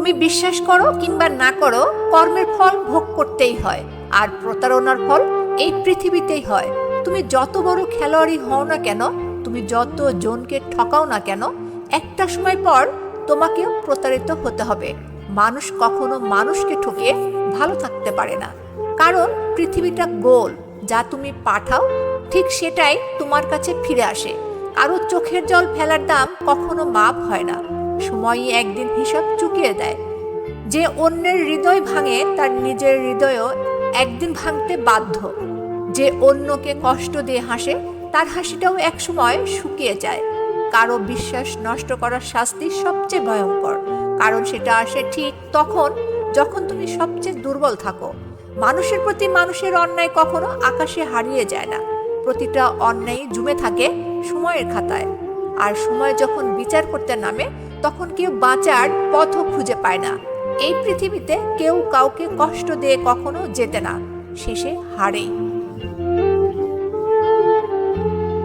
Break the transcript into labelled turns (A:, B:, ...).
A: তুমি বিশ্বাস করো কিংবা না করো, কর্মের ফল ভোগ করতেই হয়, আর প্রতারণার ফল এই পৃথিবীতেই হয়। তুমি যত বড় খেলোয়াড়ই হও না কেন, তুমি যত জনকে ঠকাও না কেন, একটা সময় পর তোমাকেও প্রতারিত হতে হবে। মানুষ কখনো মানুষকে ঠকিয়ে ভালো থাকতে পারে না, কারণ পৃথিবীটা গোল। যা তুমি পাঠাও ঠিক সেটাই তোমার কাছে ফিরে আসে। কারো চোখের জল ফেলার দাম কখনো মাপ হয় না, সময়ই একদিন হিসাব চুকিয়ে দেয়। যে অন্যের হৃদয় ভাঙে তার নিজের হৃদয়ও একদিন ভাঙতে বাধ্য। যে অন্যকে কষ্ট দিয়ে হাসে তার হাসিটাও একসময় শুকিয়ে যায়। কারো বিশ্বাস নষ্ট করার শাস্তি সবচেয়ে ভয়ঙ্কর, কারণ সেটা আসে ঠিক তখন যখন তুমি সবচেয়ে দুর্বল থাকো। মানুষের প্রতি মানুষের অন্যায় কখনো আকাশে হারিয়ে যায় না, প্রতিটা অন্যায় জমে থাকে সময়ের খাতায়। আর সময় যখন বিচার করতে নামে, তখন কেউ বাঁচার পথও খুঁজে পায় না। এই পৃথিবীতে কেউ কাউকে কষ্ট দিয়ে কখনো জেতে না, শেষে হারেই।